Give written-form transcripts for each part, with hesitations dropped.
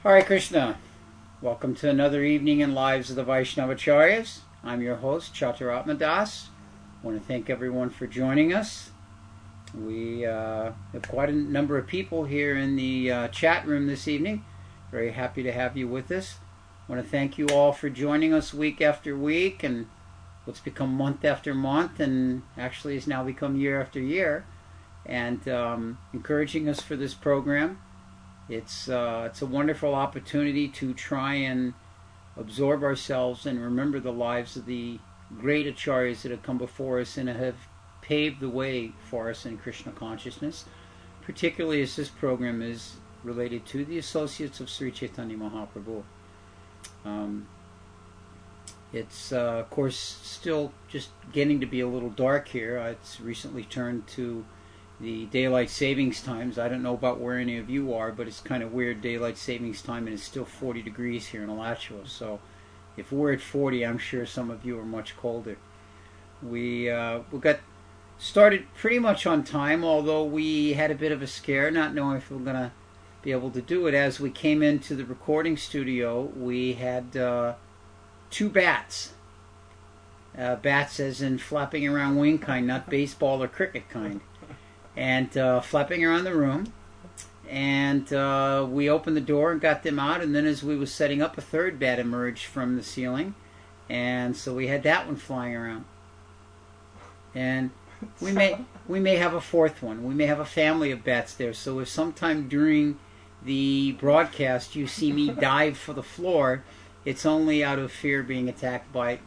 Hare Krishna. Welcome to another evening in Lives of the Vaishnava Acharyas. I'm your host, Chaturatma dasa. I want to thank everyone for joining us. We have quite a number of people here in the chat room this evening. Very happy to have you with us. I want to thank you all for joining us week after week, and what's become month after month, and actually has now become year after year, and encouraging us for this program. It's a wonderful opportunity to try and absorb ourselves and remember the lives of the great acharyas that have come before us and have paved the way for us in Krishna consciousness, particularly as this program is related to the associates of Sri Chaitanya Mahaprabhu. It's of course still just getting to be a little dark here. It's recently turned to the daylight savings times. I don't know about where any of you are, but it's kind of weird, daylight savings time, and it's still 40 degrees here in Alachua. So if we're at 40, I'm sure some of you are much colder. We got started pretty much on time, although we had a bit of a scare, not knowing if we were going to be able to do it. As we came into the recording studio, we had two bats. Bats as in flapping around wing kind, not baseball or cricket kind. And flapping around the room, and we opened the door and got them out, and then as we were setting up, a third bat emerged from the ceiling, and so we had that one flying around. And we may have a fourth one. We may have a family of bats there, so if sometime during the broadcast you see me dive for the floor, it's only out of fear of being attacked by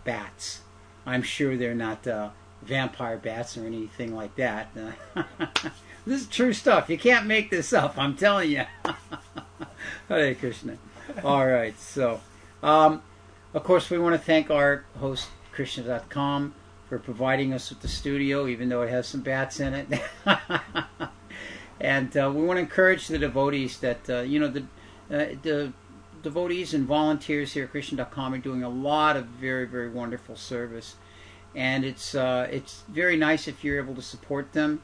bats. I'm sure they're not vampire bats or anything like that. This is true stuff. You can't make this up. I'm telling you. Hare Krishna. All right. So, of course, we want to thank our host, Krishna.com, for providing us with the studio, even though it has some bats in it. And we want to encourage the devotees that, the devotees and volunteers here at Krishna.com are doing a lot of very, very wonderful service. And it's very nice if you're able to support them,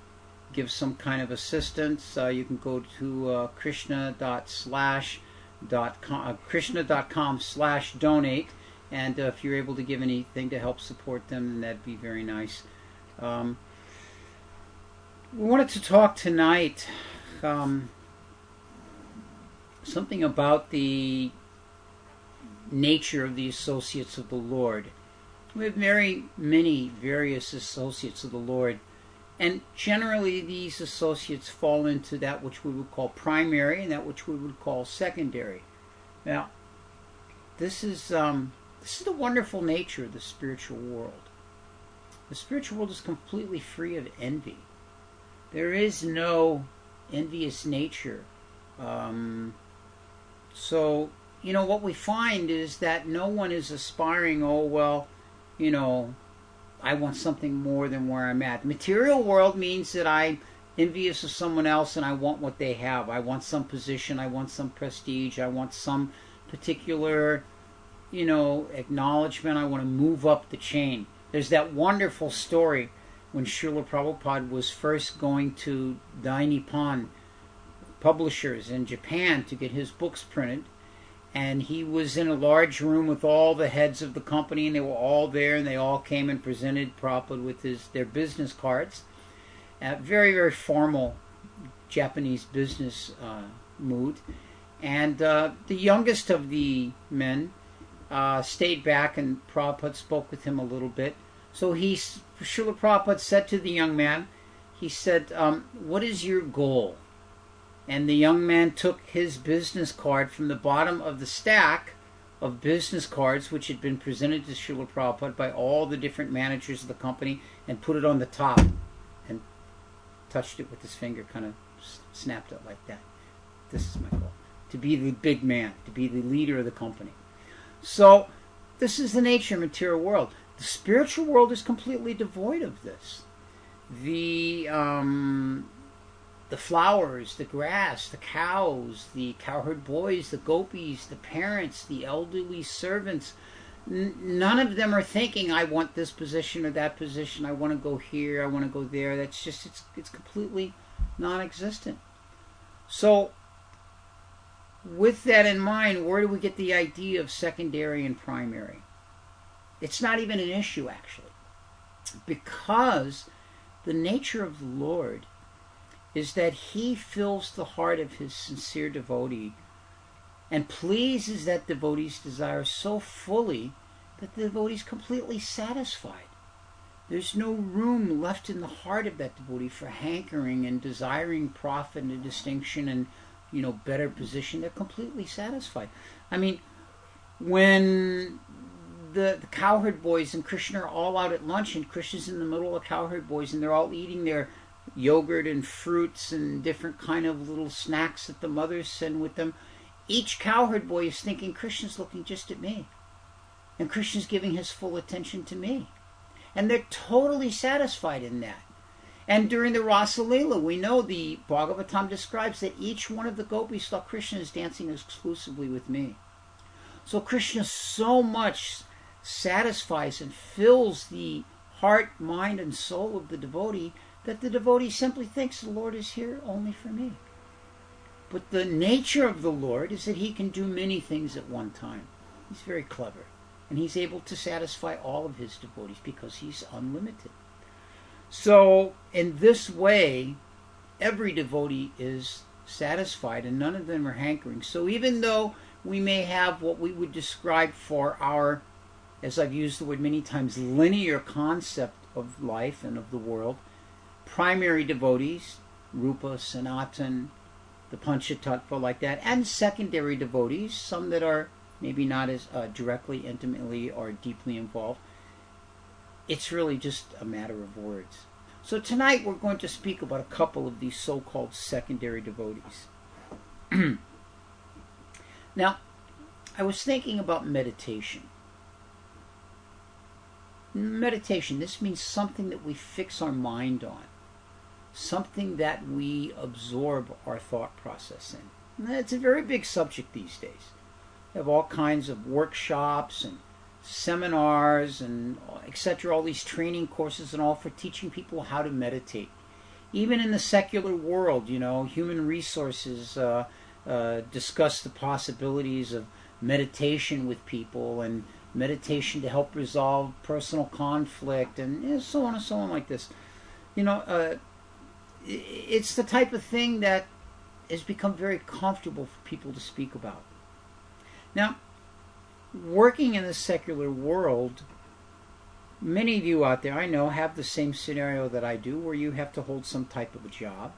give some kind of assistance. You can go to krishna.com/donate, and if you're able to give anything to help support them, then that'd be very nice. We wanted to talk tonight something about the nature of the associates of the Lord. We have very many various associates of the Lord, and generally these associates fall into that which we would call primary and that which we would call secondary. Now, this is the wonderful nature of the spiritual world. The spiritual world is completely free of envy. There is no envious nature. So, what we find is that no one is aspiring, I want something more than where I'm at. The material world means that I'm envious of someone else and I want what they have. I want some position, I want some prestige, I want some particular, acknowledgement. I want to move up the chain. There's that wonderful story when Srila Prabhupada was first going to Dai Nippon publishers in Japan to get his books printed. And he was in a large room with all the heads of the company, and they were all there, and they all came and presented Prabhupada with their business cards. Very, very formal Japanese business mood. And the youngest of the men stayed back, and Prabhupada spoke with him a little bit. So Srila Prabhupada said to the young man, he said, what is your goal? And the young man took his business card from the bottom of the stack of business cards which had been presented to Srila Prabhupada by all the different managers of the company, and put it on the top and touched it with his finger, kind of snapped it like that. This is my goal. To be the big man, to be the leader of the company. So this is the nature of the material world. The spiritual world is completely devoid of this. The flowers, the grass, the cows, the cowherd boys, the gopis, the parents, the elderly servants, none of them are thinking, I want this position or that position, I want to go here, I want to go there. That's just, it's completely non-existent. So with that in mind, where do we get the idea of secondary and primary? It's not even an issue, actually, because the nature of the Lord is that He fills the heart of His sincere devotee and pleases that devotee's desire so fully that the devotee is completely satisfied. There's no room left in the heart of that devotee for hankering and desiring profit and distinction and, better position. They're completely satisfied. I mean, when the cowherd boys and Krishna are all out at lunch, and Krishna's in the middle of the cowherd boys, and they're all eating their yogurt and fruits and different kind of little snacks that the mothers send with them, each cowherd boy is thinking, Krishna's looking just at me, and Krishna's giving his full attention to me. And they're totally satisfied in that. And during the Rasa Leela, we know the Bhagavatam describes that each one of the gopis thought Krishna is dancing exclusively with me. So Krishna so much satisfies and fills the heart, mind, and soul of the devotee that the devotee simply thinks the Lord is here only for me. But the nature of the Lord is that He can do many things at one time. He's very clever. And He's able to satisfy all of His devotees because He's unlimited. So, in this way, every devotee is satisfied and none of them are hankering. So even though we may have what we would describe for our, as I've used the word many times, linear concept of life and of the world, primary devotees, Rupa, Sanatan, the Panchatattva like that, and secondary devotees, some that are maybe not as directly, intimately, or deeply involved. It's really just a matter of words. So tonight we're going to speak about a couple of these so-called secondary devotees. Now, I was thinking about meditation. Meditation, this means something that we fix our mind on, something that we absorb our thought process in. And it's a very big subject these days. We have all kinds of workshops and seminars and etc., all these training courses and all for teaching people how to meditate. Even in the secular world, human resources discuss the possibilities of meditation with people and meditation to help resolve personal conflict and so on and so on like this. It's the type of thing that has become very comfortable for people to speak about. Now, working in the secular world, many of you out there, I know, have the same scenario that I do, where you have to hold some type of a job.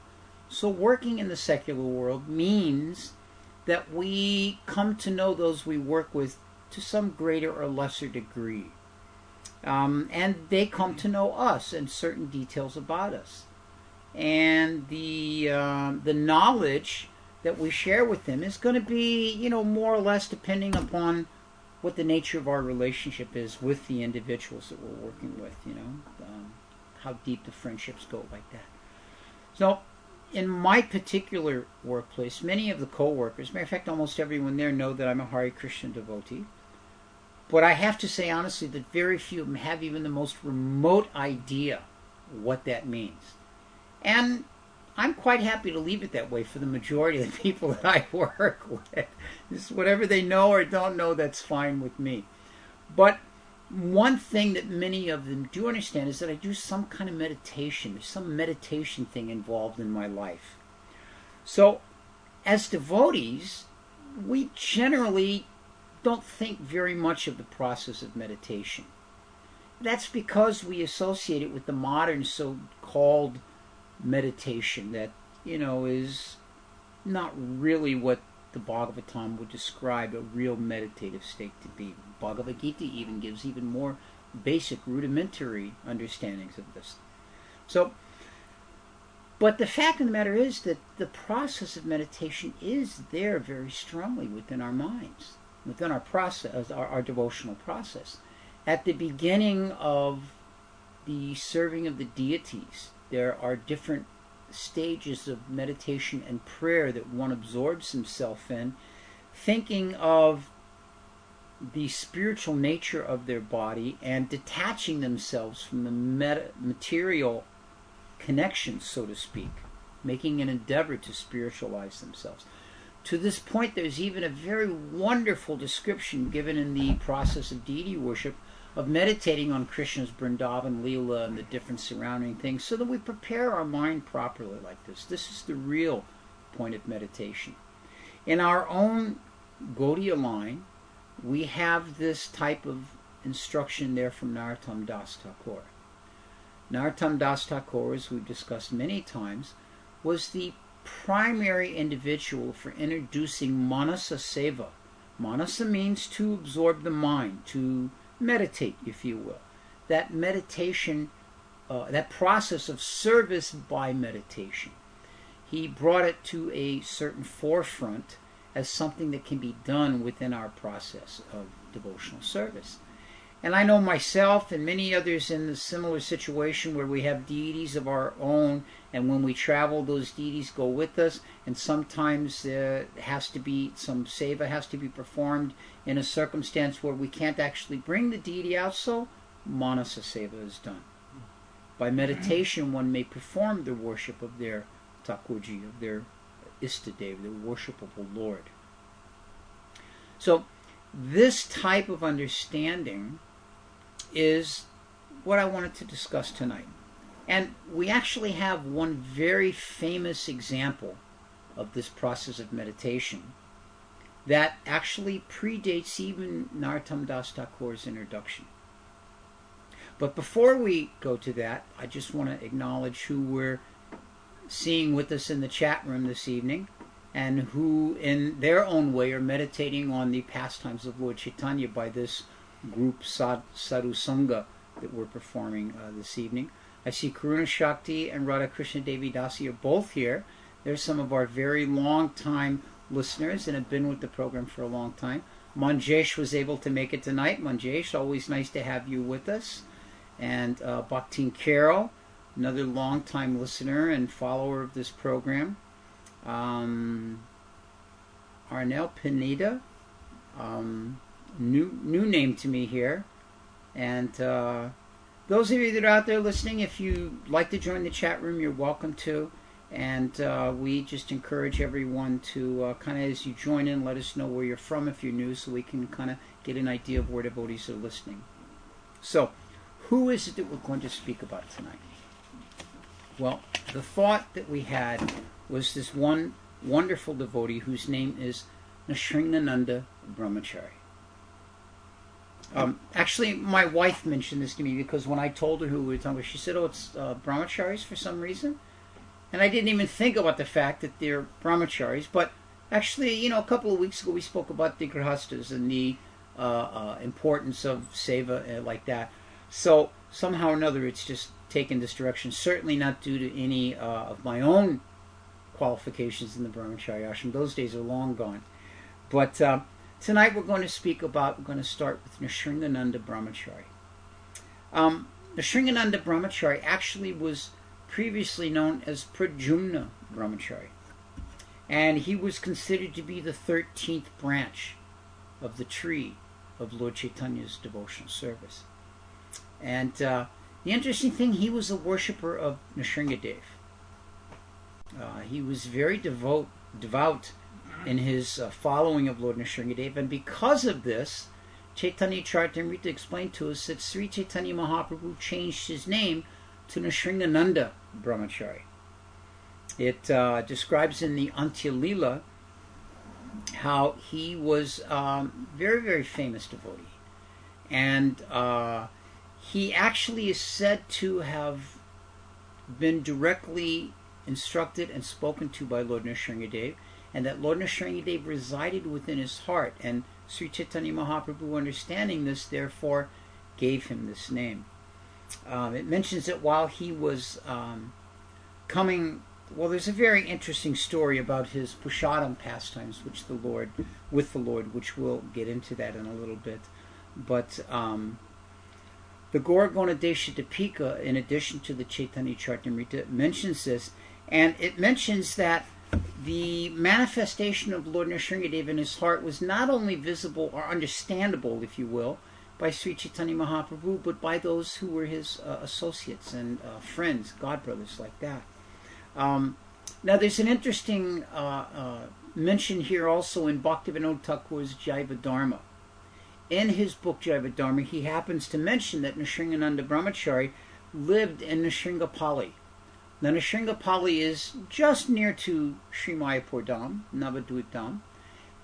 So working in the secular world means that we come to know those we work with to some greater or lesser degree. And they come to know us and certain details about us. And the knowledge that we share with them is going to be, more or less depending upon what the nature of our relationship is with the individuals that we're working with, how deep the friendships go like that. So, in my particular workplace, many of the co-workers, matter of fact, almost everyone there know that I'm a Hare Krishna devotee. But I have to say honestly that very few of them have even the most remote idea what that means. And I'm quite happy to leave it that way for the majority of the people that I work with. Just whatever they know or don't know, that's fine with me. But one thing that many of them do understand is that I do some kind of meditation. There's some meditation thing involved in my life. So, as devotees, we generally don't think very much of the process of meditation. That's because we associate it with the modern so-called meditation that, is not really what the Bhagavatam would describe a real meditative state to be. Bhagavad Gita even gives even more basic, rudimentary understandings of this. So, but the fact of the matter is that the process of meditation is there very strongly within our minds, within our process, our devotional process. At the beginning of the serving of the deities, there are different stages of meditation and prayer that one absorbs himself in, thinking of the spiritual nature of their body and detaching themselves from the material connections, so to speak, making an endeavor to spiritualize themselves, To this point, there's even a very wonderful description given in the process of deity worship of meditating on Krishna's Vrindavan Leela and the different surrounding things so that we prepare our mind properly like this. This is the real point of meditation. In our own Gaudiya line, we have this type of instruction there from Narottam Das Thakur. Narottam Das Thakur, as we've discussed many times, was the primary individual for introducing Manasa Seva. Manasa means to absorb the mind, to meditate, if you will. That meditation, that process of service by meditation. He brought it to a certain forefront as something that can be done within our process of devotional service. And I know myself and many others in a similar situation where we have deities of our own, and when we travel, those deities go with us, and sometimes has to be some seva has to be performed in a circumstance where we can't actually bring the deity out, so Manasa Seva is done. By meditation, one may perform the worship of their Thakurji, of their Istadev, their worshipable Lord. So this type of understanding is what I wanted to discuss tonight. And we actually have one very famous example of this process of meditation that actually predates even Narottam Das Thakur's introduction. But before we go to that, I just want to acknowledge who we're seeing with us in the chat room this evening, and who in their own way are meditating on the pastimes of Lord Chaitanya by this group Sadhu Sangha that we're performing this evening. I see Karuna Shakti and Radha Krishna Devi Dasi are both here. They're some of our very long time listeners and have been with the program for a long time. Manjesh was able to make it tonight. Manjesh, always nice to have you with us. And Bhaktin Carol, another long time listener and follower of this program. Arnel Pineda, new name to me here. And those of you that are out there listening, if you like to join the chat room, you're welcome to. And we just encourage everyone to kind of, as you join in, let us know where you're from if you're new, so we can kind of get an idea of where devotees are listening. So, who is it that we're going to speak about tonight? Well, the thought that we had was this one wonderful devotee whose name is Nrsimhananda Brahmacari. Actually, my wife mentioned this to me because when I told her who we were talking about, she said, "Oh, it's Brahmacharis for some reason." And I didn't even think about the fact that they're Brahmacharis. But actually, a couple of weeks ago we spoke about the Grihastas and the importance of seva like that. So somehow or another it's just taken this direction. Certainly not due to any of my own qualifications in the Brahmachari ashram. Those days are long gone. But tonight we're going to start with Nrsimhananda Brahmacari. Nrsimhananda Brahmacari actually was previously known as Pradyumna Brahmacari. And he was considered to be the 13th branch of the tree of Lord Chaitanya's devotional service. And the interesting thing, he was a worshipper of Nrsimhadev. He was very devout in his following of Lord Nrsimhadev, and because of this, Chaitanya Charitamrita explained to us that Sri Chaitanya Mahaprabhu changed his name to Nrsimhananda Brahmacari. It describes in the Antya-lila how he was very, very famous devotee. And he actually is said to have been directly instructed and spoken to by Lord Nrsimhadev, and that Lord Nrsimhadev resided within his heart, and Sri Chaitanya Mahaprabhu, understanding this, therefore gave him this name. It mentions that while he was there's a very interesting story about his Pushadam pastimes with the Lord, which we'll get into that in a little bit. But the Gaura Gonadesha Dipika, in addition to the Chaitanya Charitamrita, mentions this, and it mentions that the manifestation of Lord Nrsimhadev in his heart was not only visible or understandable, if you will, by Sri Chaitanya Mahaprabhu, but by those who were his associates and friends, godbrothers like that. Now there's an interesting mentioned here also in Bhaktivinoda Thakur's Jaiva Dharma. In his book Jaiva Dharma, he happens to mention that Nrsimhananda Brahmacari lived in Nrsimhapali. Now, Nrsimhapali is just near to Sri Mayapur Dham, Navadvip Dham,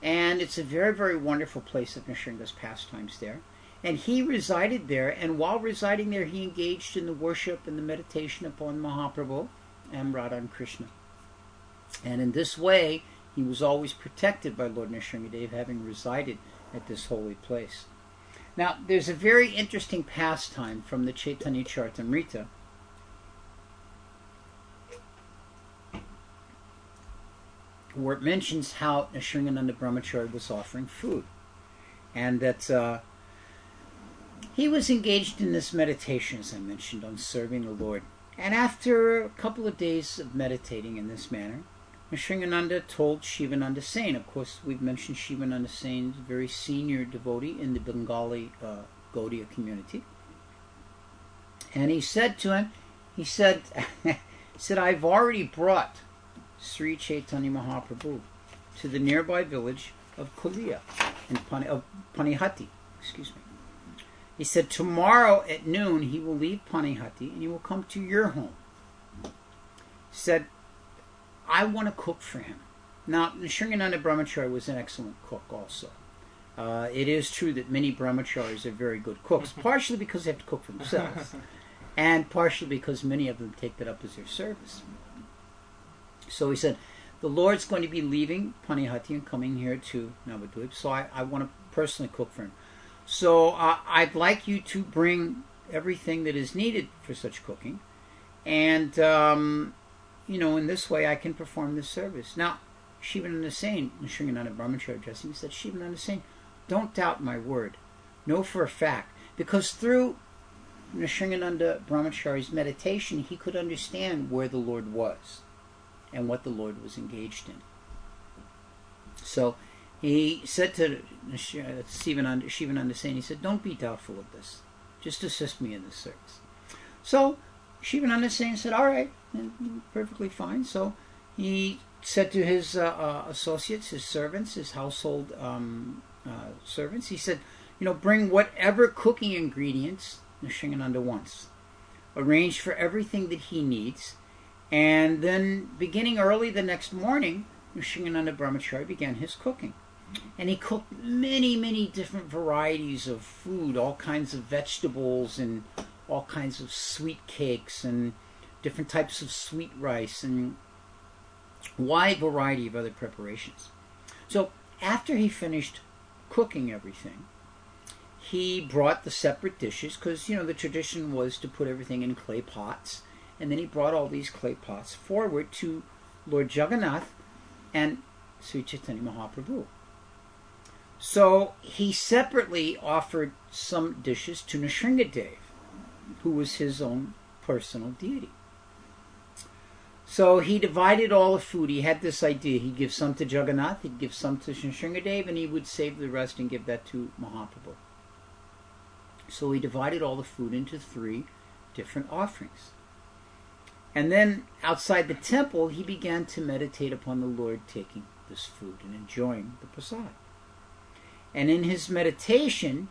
and it's a very, very wonderful place of Nrsimha's pastimes there. And he resided there, and while residing there, he engaged in the worship and the meditation upon Mahaprabhu and Radha and Krishna. And in this way, he was always protected by Lord Nrsimhadev, having resided at this holy place. Now, there's a very interesting pastime from the Chaitanya Charitamrita where it mentions how Nrsimhananda Brahmacari was offering food, and that he was engaged in this meditation, as I mentioned, on serving the Lord. And after a couple of days of meditating in this manner, Nrsimhananda told Shivananda Sen. Of course, we've mentioned Shivananda Sen, a very senior devotee in the Bengali Gaudiya community. And he said to him, he said, I've already brought Sri Chaitanya Mahaprabhu to the nearby village of Kulia, of Panihati. Excuse me. He said, tomorrow at noon he will leave Panihati and he will come to your home. He said, I want to cook for him. Now, Nrsimhananda Brahmacari was an excellent cook also. It is true that many brahmacharis are very good cooks, partially because they have to cook for themselves, and partially because many of them take that up as their service. So he said, the Lord's going to be leaving Panihati and coming here to Navadvip, so I want to personally cook for him. So I'd like you to bring everything that is needed for such cooking, and in this way I can perform this service. Now, Shivananda Sen, Nrsimhananda Brahmacari addressing, he said, Shivananda Sen, don't doubt my word. Know for a fact, because through Nrsimhananda Brahmacari's meditation, he could understand where the Lord was and what the Lord was engaged in. So he said to Shivananda Sen, he said, don't be doubtful of this. Just assist me in this service. So Shivananda Sen said, all right, perfectly fine. So he said to his associates, his servants, his household servants, he said, bring whatever cooking ingredients Nrsimhananda wants. Arrange for everything that he needs. And then, beginning early the next morning, Nrsimhananda Brahmacari began his cooking. And he cooked many, many different varieties of food, all kinds of vegetables and all kinds of sweet cakes and different types of sweet rice and wide variety of other preparations. So after he finished cooking everything, he brought the separate dishes, because the tradition was to put everything in clay pots, and then he brought all these clay pots forward to Lord Jagannath and Sri Chaitanya Mahaprabhu. So he separately offered some dishes to Nrsimhadev, who was his own personal deity. So he divided all the food. He had this idea. He'd give some to Jagannath, he'd give some to Nrsimhadev, and he would save the rest and give that to Mahaprabhu. So he divided all the food into 3 different offerings. And then outside the temple, he began to meditate upon the Lord taking this food and enjoying the prasad. And in his meditation,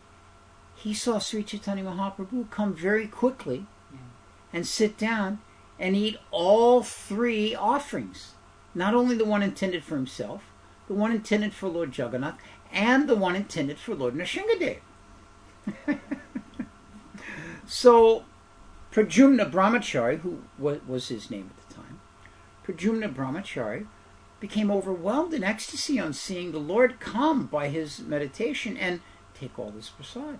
he saw Sri Chaitanya Mahaprabhu come very quickly and sit down and eat all 3 offerings. Not only the one intended for himself, the one intended for Lord Jagannath, and the one intended for Lord Nrsimhadev. So Pradyumna Brahmacari, who was his name at the time, Pradyumna Brahmacari became overwhelmed in ecstasy on seeing the Lord come by his meditation and take all this prasad.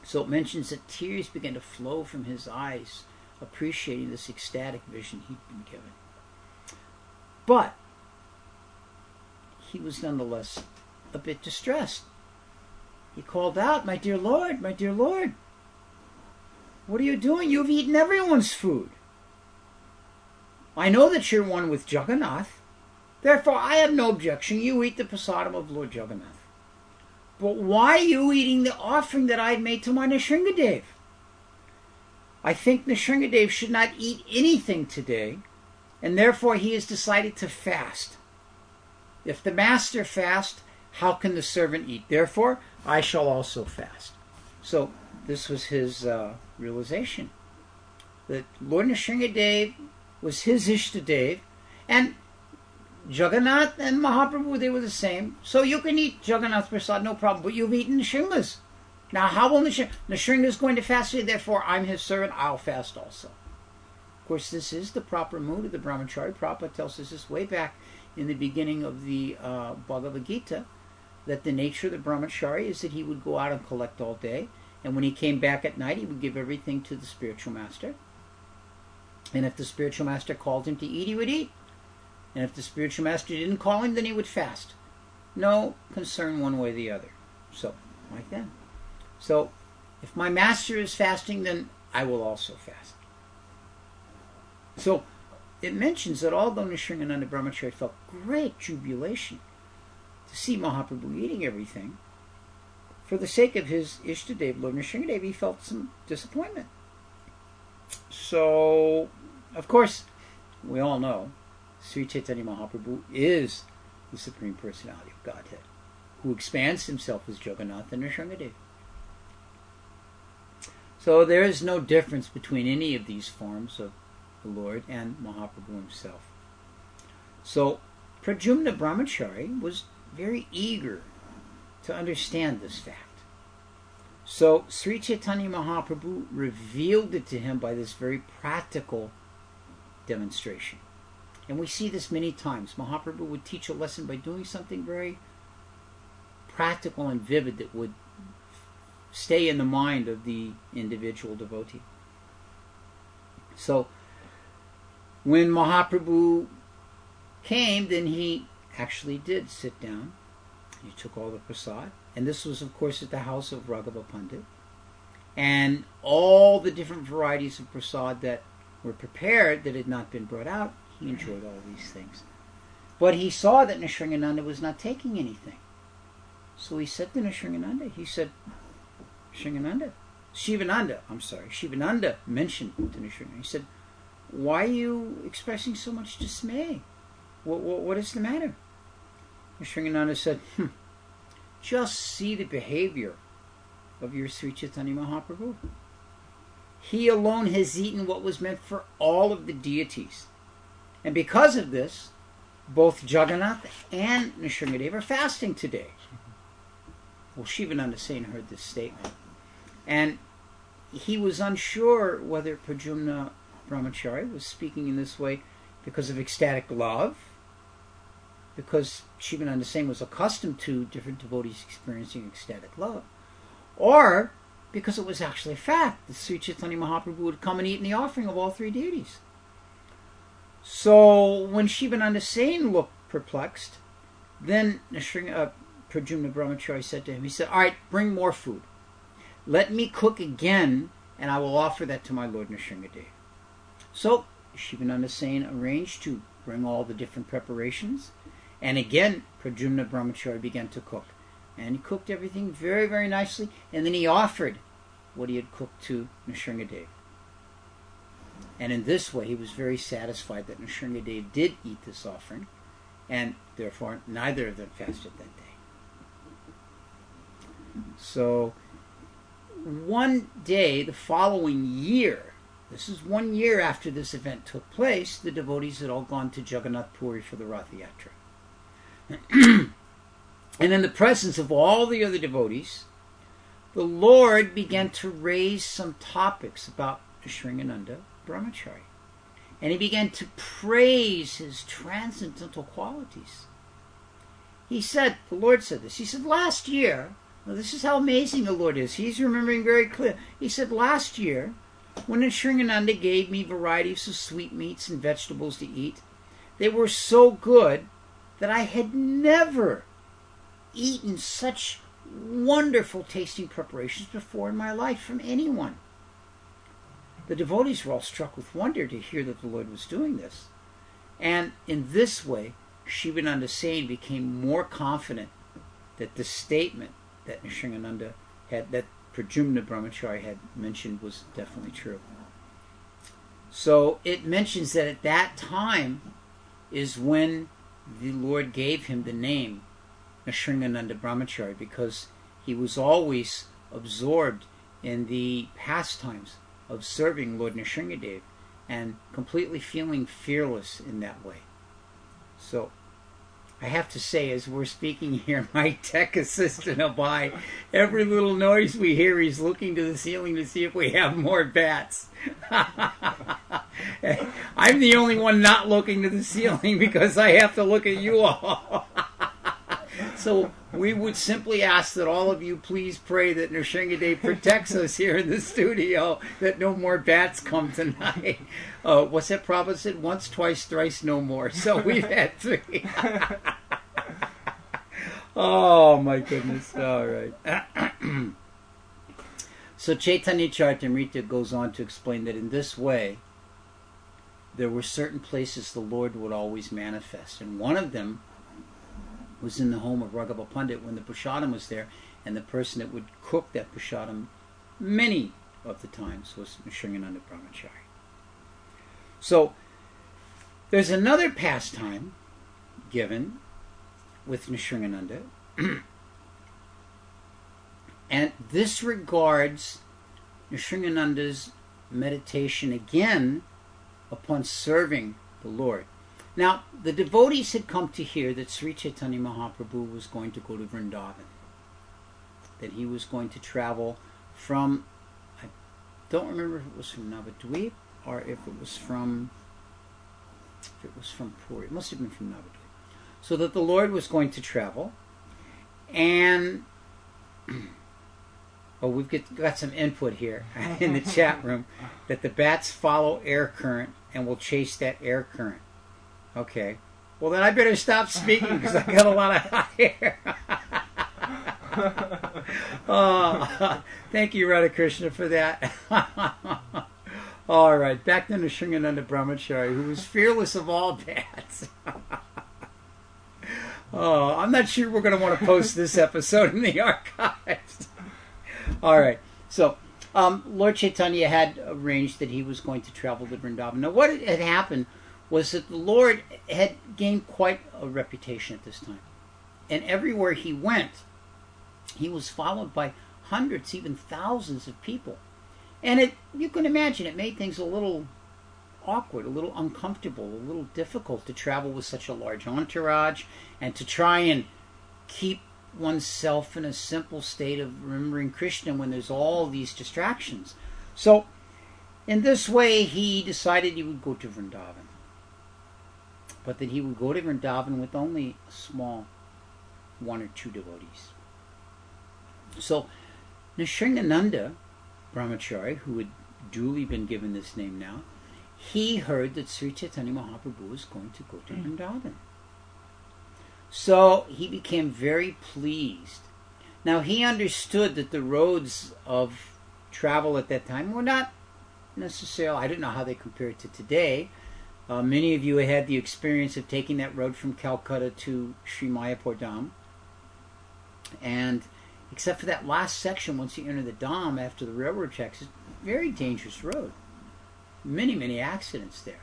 So it mentions that tears began to flow from his eyes, appreciating this ecstatic vision he'd been given. But he was nonetheless a bit distressed. He called out, my dear Lord, what are you doing? You've eaten everyone's food. I know that you're one with Jagannath. Therefore, I have no objection. You eat the prasadam of Lord Jagannath. But why are you eating the offering that I made to my Nrsimhadev? I think Nrsimhadev should not eat anything today, and therefore he has decided to fast. If the master fast, how can the servant eat? Therefore, I shall also fast. So this was his realization, that Lord Nrsimhadev was his Ishtadev, and Jagannath and Mahaprabhu, they were the same. So you can eat Jagannath Prasad, no problem, but you've eaten Nrsimha's. Now how will Nrsimha is going to fast today, therefore I'm his servant, I'll fast also. Of course, this is the proper mood of the Brahmachari. Prabhupada tells us this way back in the beginning of the Bhagavad Gita, that the nature of the Brahmachari is that he would go out and collect all day, and when he came back at night, he would give everything to the spiritual master. And if the spiritual master called him to eat, he would eat. And if the spiritual master didn't call him, then he would fast. No concern one way or the other. So, like that. So, if my master is fasting, then I will also fast. So, it mentions that although Nrsimhananda Brahmacari felt great jubilation to see Mahaprabhu eating everything, for the sake of his Ishtadev, Lord Nrsimhadev, he felt some disappointment. So, of course, we all know Sri Chaitanya Mahaprabhu is the Supreme Personality of Godhead, who expands himself as Jagannath and Nrsimhadev. So there is no difference between any of these forms of the Lord and Mahaprabhu himself. So Pradyumna Brahmachari was very eager to understand this fact. So Sri Chaitanya Mahaprabhu revealed it to him by this very practical demonstration. And we see this many times. Mahaprabhu would teach a lesson by doing something very practical and vivid that would stay in the mind of the individual devotee. So when Mahaprabhu came, then he actually did sit down. He took all the prasad. And this was, of course, at the house of Raghava Pandit. And all the different varieties of prasad that were prepared that had not been brought out, he enjoyed all these things. But he saw that Nrsimhananda was not taking anything. So he said to Nrsimhananda, he said, Shivananda mentioned to Nrsimhananda, he said, why are you expressing so much dismay? What is the matter? Nrsimhananda said, just see the behavior of your Sri Chaitanya Mahaprabhu. He alone has eaten what was meant for all of the deities. And because of this, both Jagannath and Nrsimhadev are fasting today. Well, Shivananda Sen heard this statement. And he was unsure whether Pradyumna Brahmachari was speaking in this way because of ecstatic love, because Shivananda Sen was accustomed to different devotees experiencing ecstatic love, or because it was actually a fact that Sri Chaitanya Mahaprabhu would come and eat in the offering of all three deities. So when Shivananda Sen looked perplexed, then Pradyumna Brahmachari said to him, he said, all right, bring more food. Let me cook again, and I will offer that to my Lord Nrsimhadev. So Shivananda Sen arranged to bring all the different preparations, and again Pradyumna Brahmachari began to cook. And he cooked everything very, very nicely, and then he offered what he had cooked to Nrsimhadev. And in this way, he was very satisfied that Nrsimhadev did eat this offering, and therefore neither of them fasted that day. So, one day, the following year, this is 1 year after this event took place, the devotees had all gone to Jagannath Puri for the Rath Yatra. And in the presence of all the other devotees, the Lord began to raise some topics about Nrsimhananda Brahmachari. And he began to praise his transcendental qualities. He said, the Lord said this, he said, last year, now this is how amazing the Lord is. He's remembering very clear. He said, last year, when Nrsimhananda gave me varieties of sweetmeats and vegetables to eat, they were so good that I had never eaten such wonderful tasting preparations before in my life from anyone. The devotees were all struck with wonder to hear that the Lord was doing this. And in this way, Shivananda Sen became more confident that the statement that Nrsimhananda had, that Pradyumna Brahmachari had mentioned, was definitely true. So it mentions that at that time is when the Lord gave him the name Nrsimhananda Brahmacari, because he was always absorbed in the pastimes of serving Lord Nrsimhadev and completely feeling fearless in that way. So I have to say, as we're speaking here, my tech assistant Abai, every little noise we hear, he's looking to the ceiling to see if we have more bats. I'm the only one not looking to the ceiling because I have to look at you all. So we would simply ask that all of you please pray that Nrsimhadev protects us here in the studio, that no more bats come tonight. What's that Prabhupada said? Once, twice, thrice, no more. So we've had 3. Oh my goodness. All right. So Chaitanya Charitamrita goes on to explain that in this way there were certain places the Lord would always manifest, and one of them was in the home of Raghava Pandit when the prasadam was there, and the person that would cook that prasadam many of the times was Nrsimhananda Brahmacari. So there's another pastime given with Nrsimhananda, and this regards Nrsimhananda's meditation again upon serving the Lord. Now, the devotees had come to hear that Sri Chaitanya Mahaprabhu was going to go to Vrindavan, that he was going to travel from, I don't remember if it was from Navadvip or if it was from Puri. It must have been from Navadvip. So that the Lord was going to travel, and we've got some input here in the chat room that the bats follow air current and will chase that air current. Okay. Well, then I better stop speaking because I got a lot of hot air. Thank you, Radha Krishna, for that. All right. Back to Nrsimhananda Brahmacari, who was fearless of all bats. I'm not sure we're going to want to post this episode in the archives. All right. So, Lord Chaitanya had arranged that he was going to travel to Vrindavan. Now, what had happened was that the Lord had gained quite a reputation at this time. And everywhere he went, he was followed by hundreds, even thousands of people. And you can imagine, it made things a little awkward, a little uncomfortable, a little difficult to travel with such a large entourage and to try and keep oneself in a simple state of remembering Krishna when there's all these distractions. So, in this way, he decided he would go to Vrindavan. But that he would go to Vrindavan with only a small 1 or 2 devotees. So, Nrsimhananda Brahmacari, who had duly been given this name now, he heard that Sri Chaitanya Mahaprabhu was going to go to Vrindavan. So, he became very pleased. Now, he understood that the roads of travel at that time were not necessarily, I don't know how they compare to today. Many of you had the experience of taking that road from Calcutta to Sri Mayapur Dham. And except for that last section, once you enter the Dham after the railroad tracks, it's a very dangerous road. Many, many accidents there.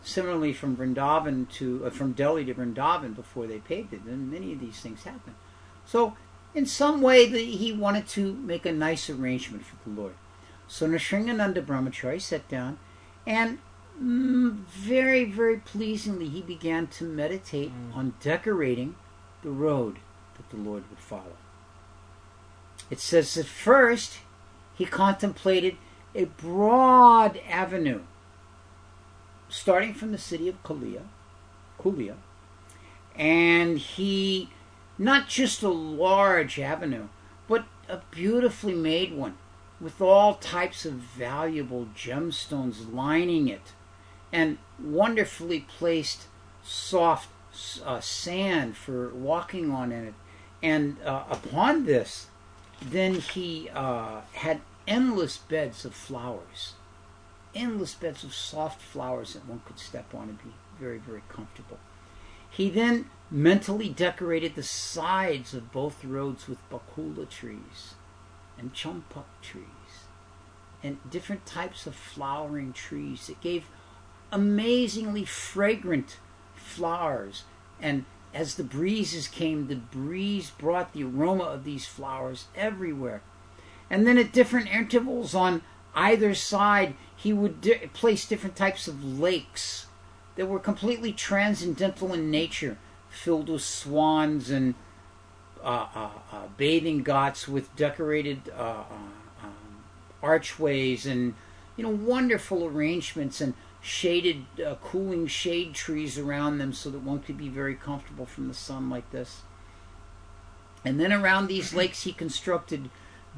Similarly, from Vrindavan from Delhi to Vrindavan before they paved it, and many of these things happen. So, in some way, he wanted to make a nice arrangement for the Lord. So Nrsimhananda Brahmacari sat down, and very, very pleasingly, he began to meditate on decorating the road that the Lord would follow. It says that first he contemplated a broad avenue starting from the city of Kulia, and he, not just a large avenue, but a beautifully made one with all types of valuable gemstones lining it, and wonderfully placed soft sand for walking on in it. And upon this, then he had endless beds of flowers, endless beds of soft flowers that one could step on and be very, very comfortable. He then mentally decorated the sides of both roads with bakula trees and champak trees and different types of flowering trees that gave amazingly fragrant flowers And as the breezes came, the breeze brought the aroma of these flowers everywhere. And then at different intervals on either side, he would place different types of lakes that were completely transcendental in nature, filled with swans and bathing ghats with decorated archways and wonderful arrangements and shaded, cooling shade trees around them so that one could be very comfortable from the sun like this. And then around these lakes he constructed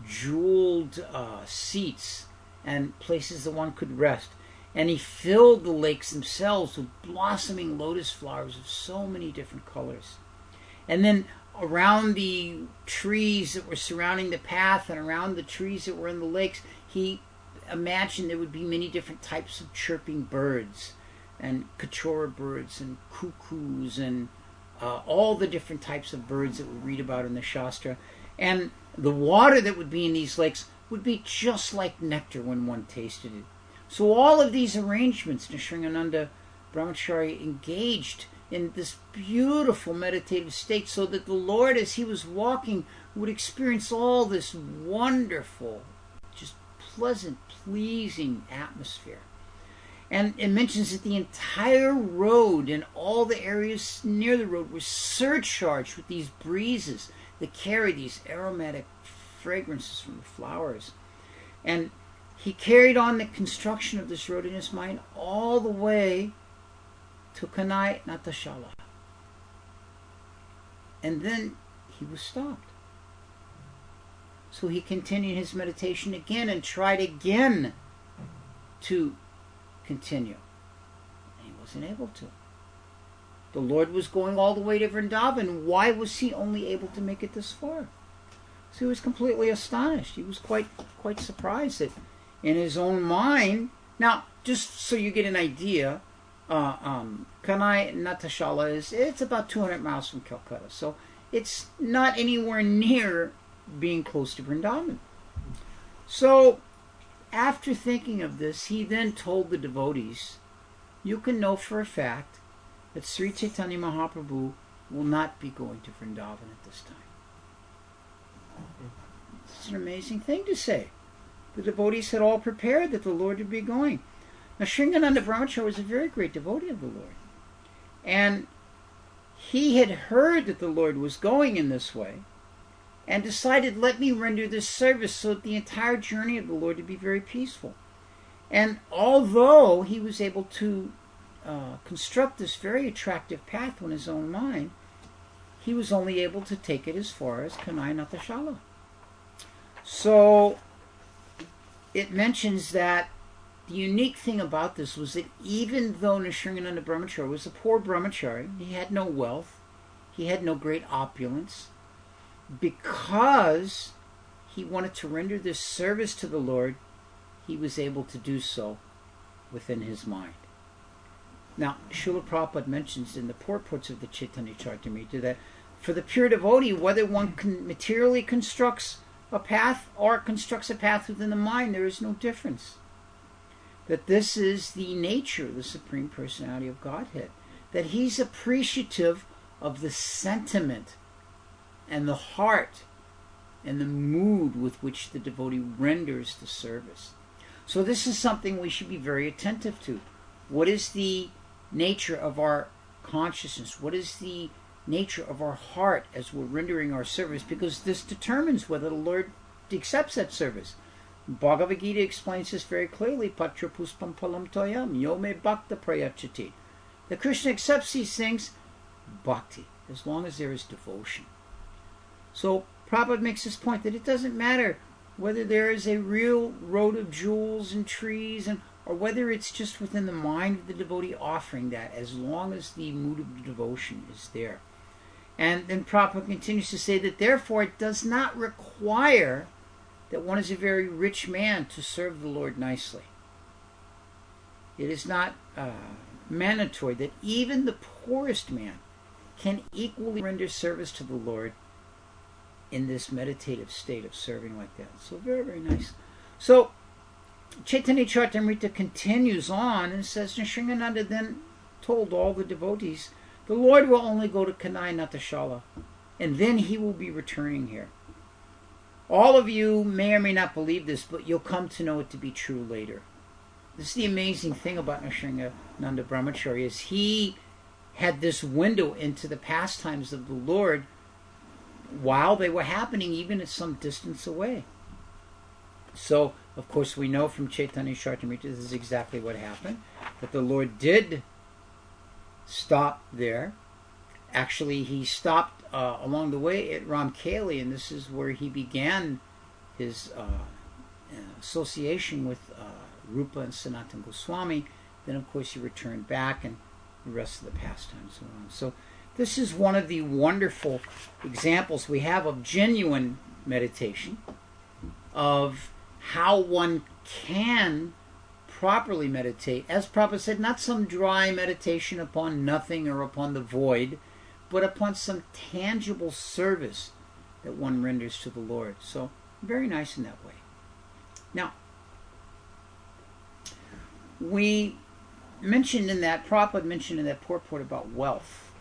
jeweled seats and places that one could rest. And he filled the lakes themselves with blossoming lotus flowers of so many different colors. And then around the trees that were surrounding the path and around the trees that were in the lakes, he imagined there would be many different types of chirping birds and kachora birds and cuckoos and all the different types of birds that we read about in the Shastra. And the water that would be in these lakes would be just like nectar when one tasted it. So all of these arrangements, Nrsimhananda Brahmacari engaged in this beautiful meditative state so that the Lord, as he was walking, would experience all this wonderful, just pleasant, pleasing atmosphere. And it mentions that the entire road and all the areas near the road were surcharged with these breezes that carry these aromatic fragrances from the flowers. And he carried on the construction of this road in his mind all the way to Kanai Natashala. And then he was stopped. So he continued his meditation again and tried again to continue. And he wasn't able to. The Lord was going all the way to Vrindavan. Why was he only able to make it this far? So he was completely astonished. He was quite surprised that in his own mind. Now, just so you get an idea, Kanai Natashala it's about 200 miles from Calcutta. So it's not anywhere near being close to Vrindavan. So after thinking of this, he then told the devotees, you can know for a fact that Sri Chaitanya Mahaprabhu will not be going to Vrindavan at this time. It's an amazing thing to say. The devotees had all prepared that the Lord would be going. Now, Nrsimhananda Brahmacari was a very great devotee of the Lord. And he had heard that the Lord was going in this way and decided, let me render this service so that the entire journey of the Lord would be very peaceful. And although he was able to construct this very attractive path in his own mind, he was only able to take it as far as Kanai Natashala. So it mentions that the unique thing about this was that even though Nrsimhananda Brahmacari was a poor brahmachari, he had no wealth, he had no great opulence, because he wanted to render this service to the Lord, he was able to do so within his mind. Now, Srila Prabhupada mentions in the purports of the Chaitanya Charitamrita that for the pure devotee, whether one materially constructs a path or constructs a path within the mind, there is no difference. That this is the nature of the Supreme Personality of Godhead. That he's appreciative of the sentiment and the heart and the mood with which the devotee renders the service. So this is something we should be very attentive to. What is the nature of our consciousness? What is the nature of our heart as we're rendering our service? Because this determines whether the Lord accepts that service. Bhagavad Gita explains this very clearly. Patra puspam palam toyam yome bhakta prayachati. That Krishna accepts these things, bhakti, as long as there is devotion. So Prabhupada makes this point that it doesn't matter whether there is a real road of jewels and trees, or whether it's just within the mind of the devotee offering that, as long as the mood of devotion is there. And then Prabhupada continues to say that therefore it does not require that one is a very rich man to serve the Lord nicely. It is not mandatory that even the poorest man can equally render service to the Lord in this meditative state of serving like that. So very, very nice. So Chaitanya Charitamrita continues on and says, Nrsimhananda then told all the devotees The Lord will only go to Kanai Natashala, and then he will be returning here. All of you may or may not believe this, but you'll come to know it to be true later. This is the amazing thing about Nrsimhananda Brahmacari, is he had this window into the pastimes of the Lord while they were happening, even at some distance away. So, of course, we know from Chaitanya Charitamrita this is exactly what happened, that the Lord did stop there. Actually, he stopped along the way at Ramkeli, and this is where he began his association with Rupa and Sanatana Goswami. Then, of course, he returned back, and the rest of the pastimes went on. So this is one of the wonderful examples we have of genuine meditation, of how one can properly meditate. As Prabhupada said, not some dry meditation upon nothing or upon the void, but upon some tangible service that one renders to the Lord. So, very nice in that way. Now, we mentioned in that, Prabhupada mentioned in that purport about wealth,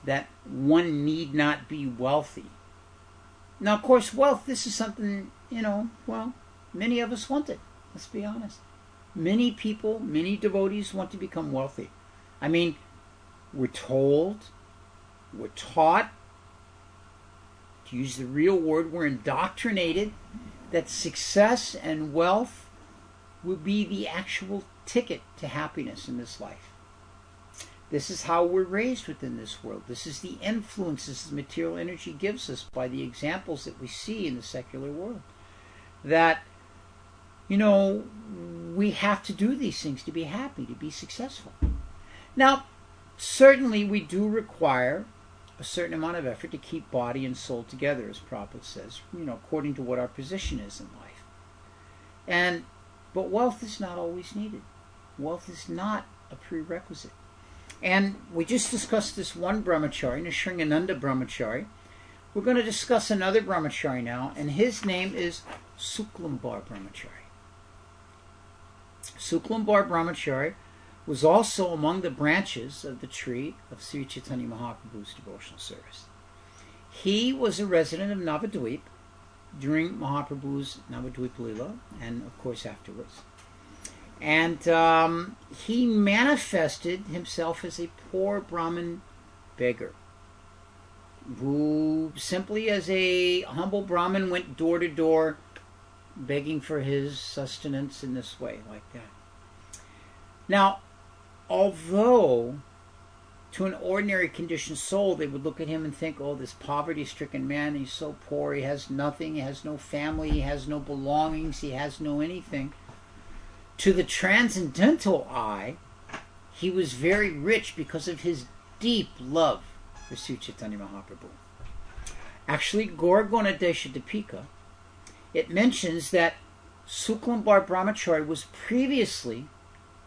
that one need not be wealthy. Now, of course, wealth, this is something, well, many of us want it. Let's be honest. Many people, many devotees want to become wealthy. I mean, we're told, we're taught, to use the real word, we're indoctrinated that success and wealth will be the actual ticket to happiness in this life. This is how we're raised within this world. This is the influences the material energy gives us by the examples that we see in the secular world. That, we have to do these things to be happy, to be successful. Now, certainly we do require a certain amount of effort to keep body and soul together, as Prabhupada says, according to what our position is in life. But wealth is not always needed. Wealth is not a prerequisite. And we just discussed this one brahmachari, Nrsimhananda Brahmacari. We're going to discuss another brahmachari now, and his name is Suklambar Brahmacari. Suklambar Brahmacari was also among the branches of the tree of Sri Chaitanya Mahaprabhu's devotional service. He was a resident of Navadvip during Mahaprabhu's Navadvip Lila, and of course afterwards. And he manifested himself as a poor Brahmin beggar, who simply as a humble Brahmin went door to door begging for his sustenance in this way, like that. Now, although to an ordinary conditioned soul they would look at him and think, oh, this poverty-stricken man, he's so poor, he has nothing, he has no family, he has no belongings, he has no anything. To the transcendental eye, he was very rich because of his deep love for Sri Chaitanya Mahaprabhu. Actually, Gorgona Desha Dipika, it mentions that Suklambar Brahmacari was previously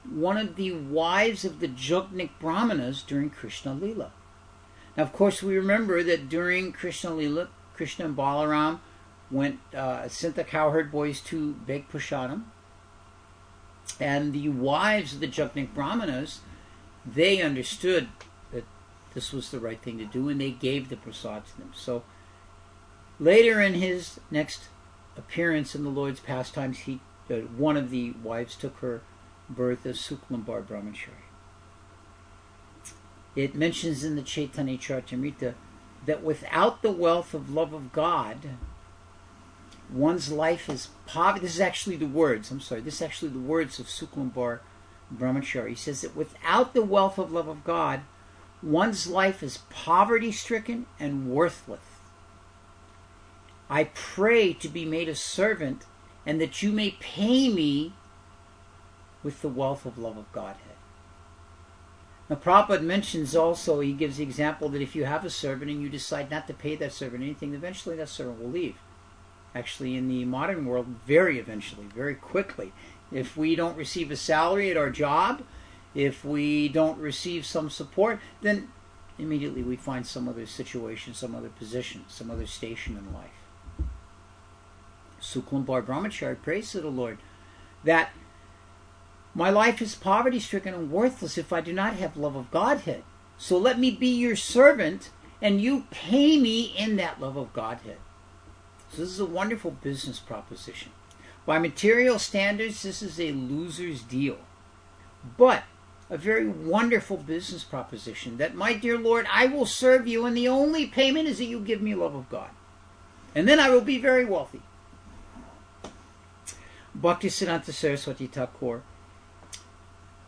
one of the wives of the Jugnik Brahmanas during Krishna Lila. Now, of course, we remember that during Krishna Lila, Krishna and Balaram sent the cowherd boys to beg prasadam. And the wives of the Jugnik Brahmanas, they understood that this was the right thing to do, and they gave the prasad to them. So later in his next appearance in the Lord's pastimes, one of the wives took her birth as Suklambar Brahmacari. It mentions in the Chaitanya Charitamrita that without the wealth of love of God, one's life is poverty. This is actually the words. This is actually the words of Suklambar Brahmacari. He says that without the wealth of love of God, one's life is poverty-stricken and worthless. I pray to be made a servant, and that you may pay me with the wealth of love of Godhead. Now, Prabhupada mentions also, he gives the example that if you have a servant and you decide not to pay that servant anything, eventually that servant will leave. Actually, in the modern world, very eventually, very quickly. If we don't receive a salary at our job, if we don't receive some support, then immediately we find some other situation, some other position, some other station in life. Suklambar Brahmacari prays to the Lord that my life is poverty-stricken and worthless if I do not have love of Godhead. So let me be your servant, and you pay me in that love of Godhead. So this is a wonderful business proposition. By material standards, this is a loser's deal. But a very wonderful business proposition that, my dear Lord, I will serve you, and the only payment is that you give me love of God. And then I will be very wealthy. Bhaktisiddhanta Saraswati Thakur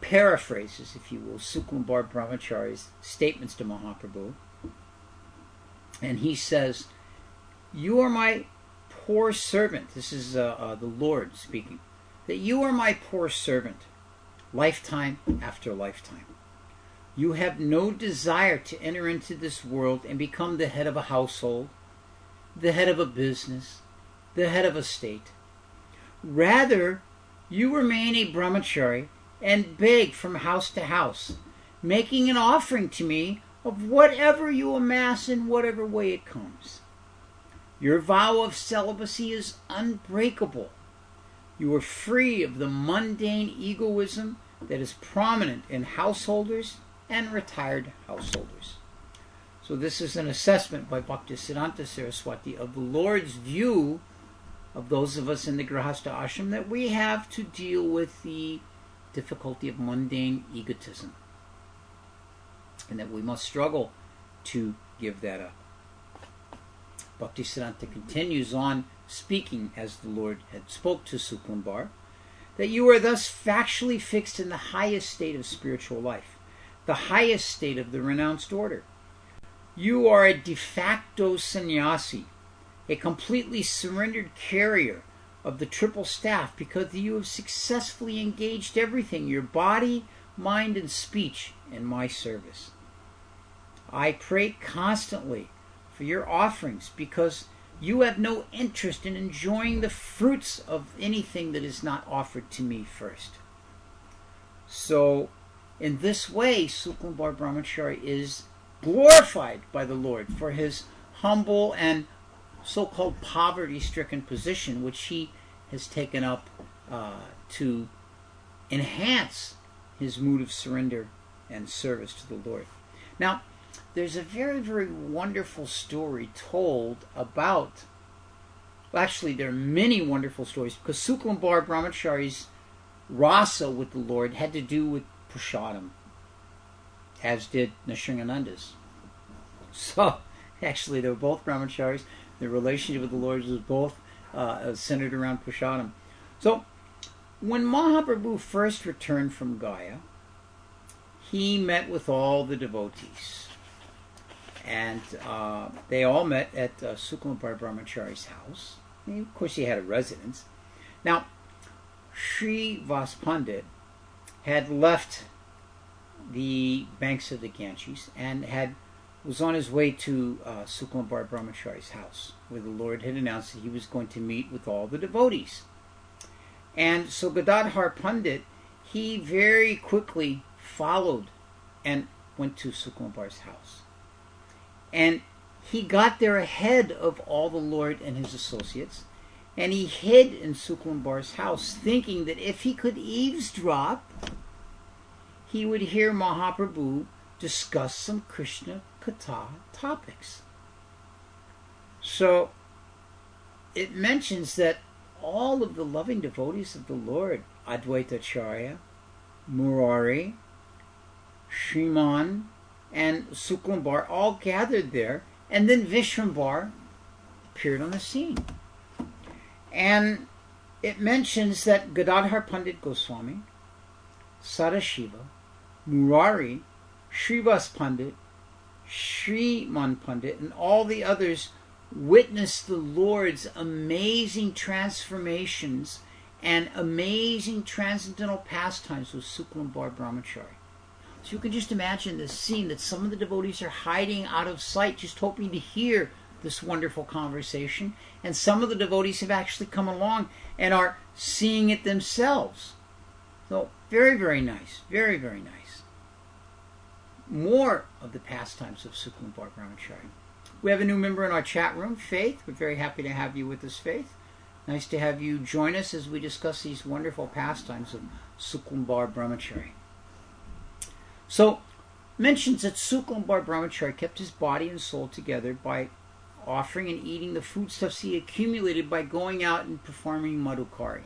paraphrases, if you will, Suklambar Brahmacari's statements to Mahaprabhu. And he says, you are my poor servant. This is the Lord speaking. That you are my poor servant, lifetime after lifetime. You have no desire to enter into this world and become the head of a household, the head of a business, the head of a state. Rather, you remain a brahmachari and beg from house to house, making an offering to me of whatever you amass in whatever way it comes. Your vow of celibacy is unbreakable. You are free of the mundane egoism that is prominent in householders and retired householders. So this is an assessment by Bhaktisiddhanta Saraswati of the Lord's view of those of us in the Grihastha ashram, that we have to deal with the difficulty of mundane egotism, and that we must struggle to give that up. Bhaktisiddhanta continues on speaking as the Lord had spoke to Suklambar, that you are thus factually fixed in the highest state of spiritual life, the highest state of the renounced order. You are a de facto sannyasi, a completely surrendered carrier of the triple staff, because you have successfully engaged everything, your body, mind, and speech, in my service. I pray constantly for your offerings, because you have no interest in enjoying the fruits of anything that is not offered to me first. So, in this way, Suklambar Brahmacari is glorified by the Lord for his humble and so-called poverty-stricken position, which he has taken up to enhance his mood of surrender and service to the Lord. Now, there's a very, very wonderful story told about, well, actually there are many wonderful stories, because Suklambar Brahmacari's rasa with the Lord had to do with prasadam, as did Nrsimhananda's. So, actually, they were both brahmacharis. The relationship with the Lord was both centered around prasadam. So, when Mahaprabhu first returned from Gaya, he met with all the devotees. And they all met at Suklambar Brahmacari's house. And of course, he had a residence. Now, Sri Vas Pandit had left the banks of the Ganges and was on his way to Suklambar Brahmacari's house, where the Lord had announced that he was going to meet with all the devotees. And so Gadadhar Pandit, he very quickly followed and went to Suklambar's house. And he got there ahead of all the Lord and his associates, and he hid in Suklambar's house, thinking that if he could eavesdrop, he would hear Mahaprabhu discuss some Krishna Katha topics. So it mentions that all of the loving devotees of the Lord, Advaita Acharya, Murari, Shriman, and Suklambar, all gathered there, and then Vishrambar appeared on the scene. And it mentions that Gadadhar Pandit Goswami, Sadashiva, Murari, Srivas Pandit, Shriman Pandit, and all the others witnessed the Lord's amazing transformations and amazing transcendental pastimes with Suklambar Brahmacari. So you can just imagine this scene, that some of the devotees are hiding out of sight, just hoping to hear this wonderful conversation, and some of the devotees have actually come along and are seeing it themselves. So very, very nice. Very, very nice. More of the pastimes of Suklambar Brahmacari. We have a new member in our chat room, Faith. We're very happy to have you with us, Faith. Nice to have you join us as we discuss these wonderful pastimes of Suklambar Brahmacari. So, mentions that Suklambar Brahmacari kept his body and soul together by offering and eating the foodstuffs he accumulated by going out and performing madhukari.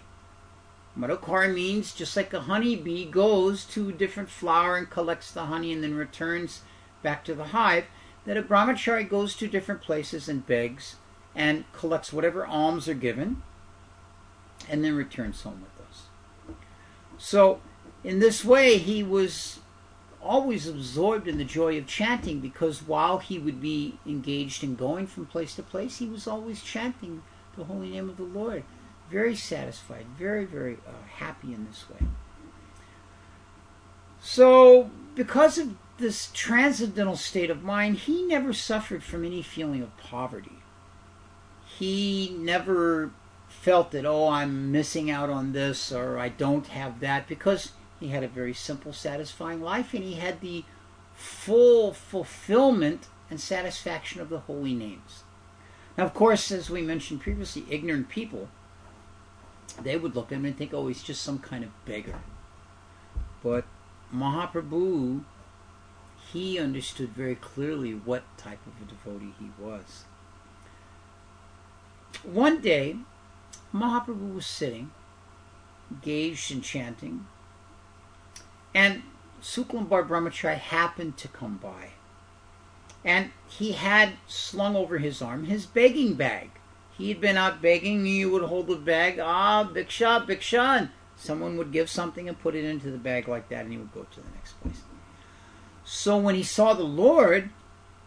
Madhukari means just like a honeybee goes to a different flower and collects the honey and then returns back to the hive, that a brahmachari goes to different places and begs and collects whatever alms are given and then returns home with those. So in this way he was always absorbed in the joy of chanting, because while he would be engaged in going from place to place, he was always chanting the holy name of the Lord. Very satisfied, very, very happy in this way. So, because of this transcendental state of mind, he never suffered from any feeling of poverty. He never felt that, oh, I'm missing out on this, or I don't have that, because he had a very simple, satisfying life, and he had the full fulfillment and satisfaction of the holy names. Now, of course, as we mentioned previously, ignorant people, they would look at him and think, oh, he's just some kind of beggar. But Mahaprabhu, he understood very clearly what type of a devotee he was. One day, Mahaprabhu was sitting, engaged in chanting, and Suklambar Brahmacari happened to come by. And he had slung over his arm his begging bag. He had been out begging. He would hold the bag, bhiksha, bhiksha, and someone would give something and put it into the bag like that, and he would go to the next place. So when he saw the Lord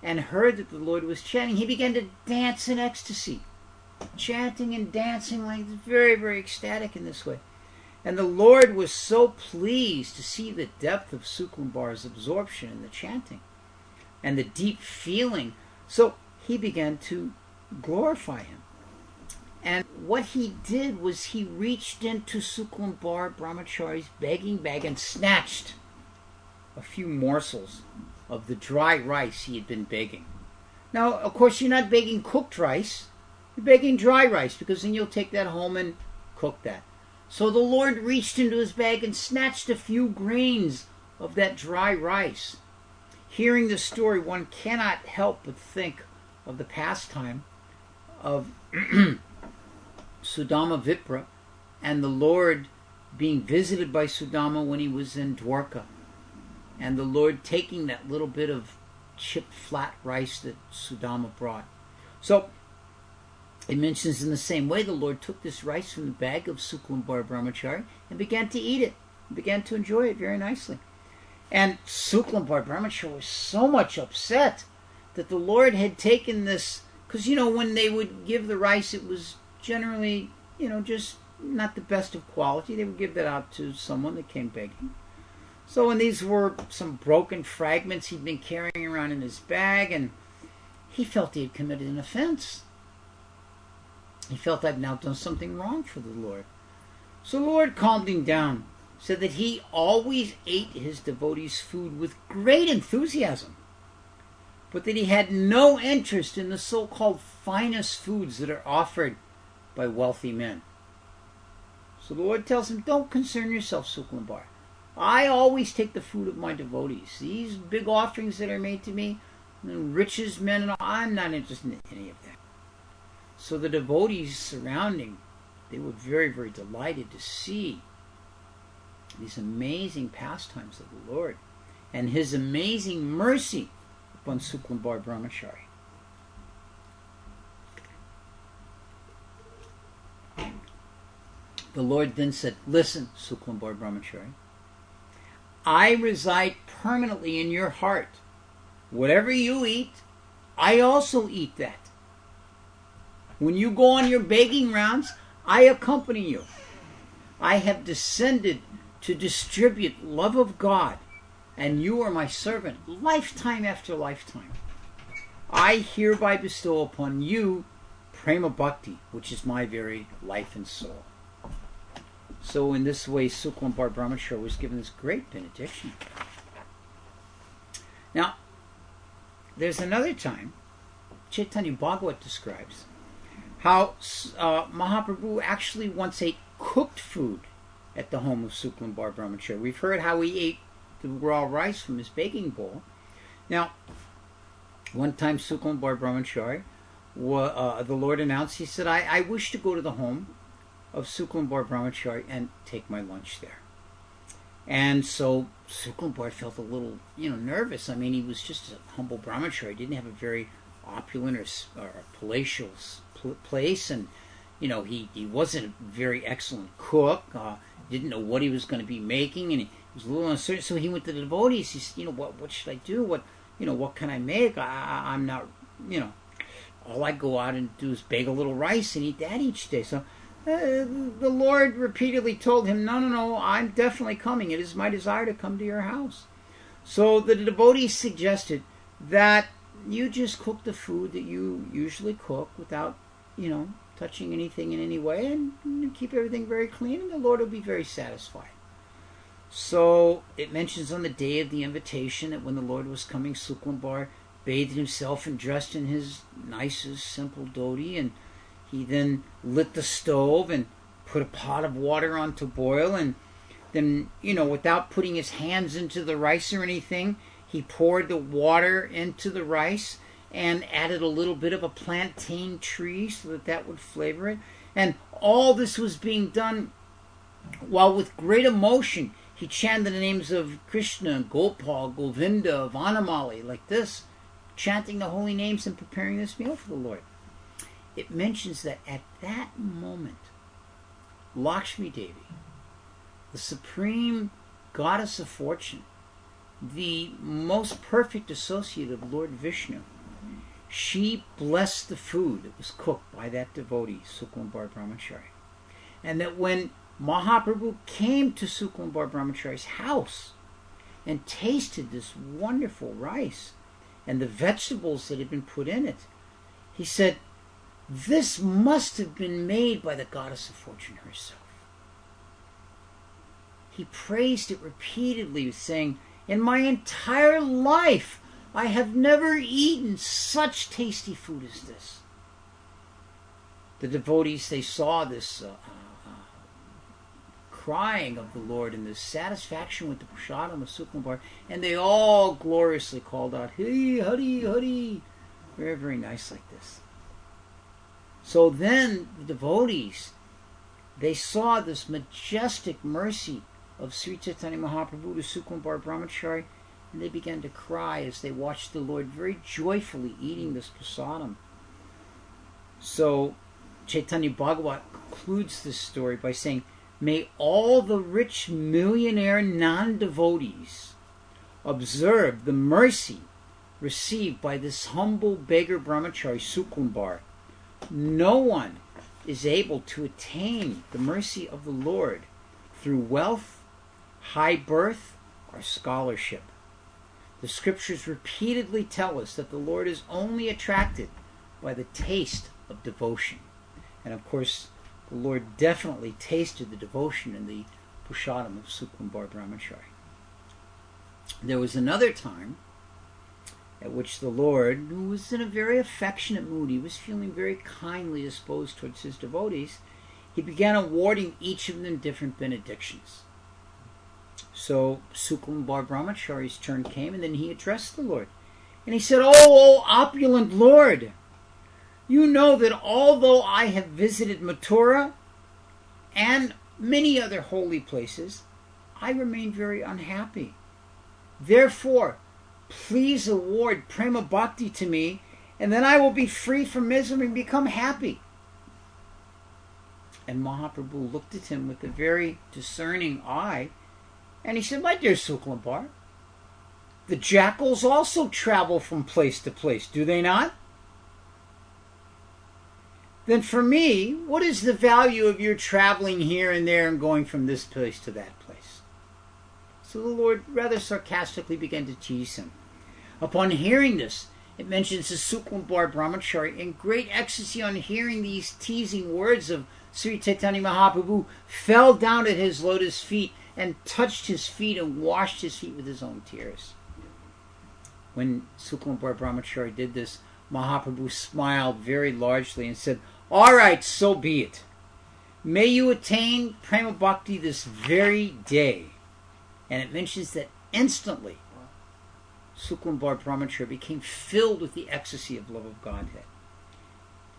and heard that the Lord was chanting, he began to dance in ecstasy, chanting and dancing, like very, very ecstatic in this way. And the Lord was so pleased to see the depth of Suklambar's absorption in the chanting and the deep feeling. So he began to glorify him. And what he did was he reached into Suklambar Brahmacari's begging bag and snatched a few morsels of the dry rice he had been begging. Now, of course, you're not begging cooked rice. You're begging dry rice, because then you'll take that home and cook that. So the Lord reached into his bag and snatched a few grains of that dry rice. Hearing the story, one cannot help but think of the pastime of Sudama Vipra and the Lord being visited by Sudama when he was in Dwarka, and the Lord taking that little bit of chipped flat rice that Sudama brought. So it mentions in the same way the Lord took this rice from the bag of Suklambar Brahmacari and began to eat it, began to enjoy it very nicely. And Suklambar Brahmacari was so much upset that the Lord had taken this, because, when they would give the rice, it was generally, just not the best of quality. They would give that out to someone that came begging. So when these were some broken fragments he'd been carrying around in his bag, and he felt he had committed an offense. He felt, I've now done something wrong for the Lord. So the Lord calmed him down, said that he always ate his devotees' food with great enthusiasm, but that he had no interest in the so-called finest foods that are offered by wealthy men. So the Lord tells him, don't concern yourself, Suklambar. I always take the food of my devotees. These big offerings that are made to me, and riches, men, and all, I'm not interested in any of that. So the devotees surrounding, they were very, very delighted to see these amazing pastimes of the Lord and his amazing mercy upon Suklambar Brahmacari. The Lord then said, listen, Suklambar Brahmacari, I reside permanently in your heart. Whatever you eat, I also eat that. When you go on your begging rounds, I accompany you. I have descended to distribute love of God, and you are my servant, lifetime after lifetime. I hereby bestow upon you prema bhakti, which is my very life and soul. So in this way, Suklambar Brahmacari was given this great benediction. Now, there's another time, Chaitanya Bhagavat describes how Mahaprabhu actually once ate cooked food at the home of Suklambar Brahmacari. We've heard how he ate the raw rice from his baking bowl, Now, one time Suklambar Brahmachari, the Lord announced, he said, I wish to go to the home of Suklambar Brahmachari and take my lunch there. And so Suklambar felt a little, nervous. I mean, he was just a humble brahmachari. He didn't have a very opulent or palatial place, and he wasn't a very excellent cook. Didn't know what he was going to be making, and he was a little uncertain. So he went to the devotees. He said, what should I do? What can I make? I'm not, all I go out and do is bake a little rice and eat that each day. So the Lord repeatedly told him, no, I'm definitely coming. It is my desire to come to your house. So the devotees suggested that you just cook the food that you usually cook without, touching anything in any way, and keep everything very clean, and the Lord will be very satisfied. So it mentions on the day of the invitation that when the Lord was coming, Suklambar bathed himself and dressed in his nicest, simple dhoti, and he then lit the stove and put a pot of water on to boil, and then, without putting his hands into the rice or anything, he poured the water into the rice and added a little bit of a plantain tree so that would flavor it. And all this was being done while with great emotion he chanted the names of Krishna, Gopal, Govinda, Vanamali, like this, chanting the holy names and preparing this meal for the Lord. It mentions that at that moment, Lakshmi Devi, the supreme goddess of fortune, the most perfect associate of Lord Vishnu, she blessed the food that was cooked by that devotee, Suklambar Brahmachari. And that when Mahaprabhu came to Suklambar Brahmachari's house and tasted this wonderful rice and the vegetables that had been put in it, he said, this must have been made by the goddess of fortune herself. He praised it repeatedly, saying, in my entire life, I have never eaten such tasty food as this. The devotees, they saw this crying of the Lord and this satisfaction with the prasadam of Suklambar, and they all gloriously called out, Hari, Hari, Hari. Very, very nice like this. So then the devotees, they saw this majestic mercy of Sri Chaitanya Mahaprabhu to Suklambar Brahmachari, and they began to cry as they watched the Lord very joyfully eating this prasadam. So Chaitanya Bhagavat concludes this story by saying, may all the rich millionaire non-devotees observe the mercy received by this humble beggar brahmachari Suklambar. No one is able to attain the mercy of the Lord through wealth, high birth, or scholarship. The scriptures repeatedly tell us that the Lord is only attracted by the taste of devotion. And of course, the Lord definitely tasted the devotion in the prasadam of Suklambar Brahmachari. There was another time at which the Lord, who was in a very affectionate mood, he was feeling very kindly disposed towards his devotees, he began awarding each of them different benedictions. So Suklambar Brahmachari's turn came, and then he addressed the Lord. And he said, O opulent Lord, you know that although I have visited Mathura and many other holy places, I remain very unhappy. Therefore, please award prema bhakti to me, and then I will be free from misery and become happy. And Mahaprabhu looked at him with a very discerning eye, and he said, my dear Suklambar, the jackals also travel from place to place, do they not? Then for me, what is the value of your traveling here and there and going from this place to that place? So the Lord rather sarcastically began to tease him. Upon hearing this, it mentions the Suklambar Brahmachari in great ecstasy on hearing these teasing words of Sri Chaitanya Mahaprabhu, fell down at his lotus feet and touched his feet and washed his feet with his own tears. When Suklambar Brahmachari did this, Mahaprabhu smiled very largely and said, all right, so be it. May you attain prema bhakti this very day. And it mentions that instantly Suklambar Brahmacari became filled with the ecstasy of love of Godhead.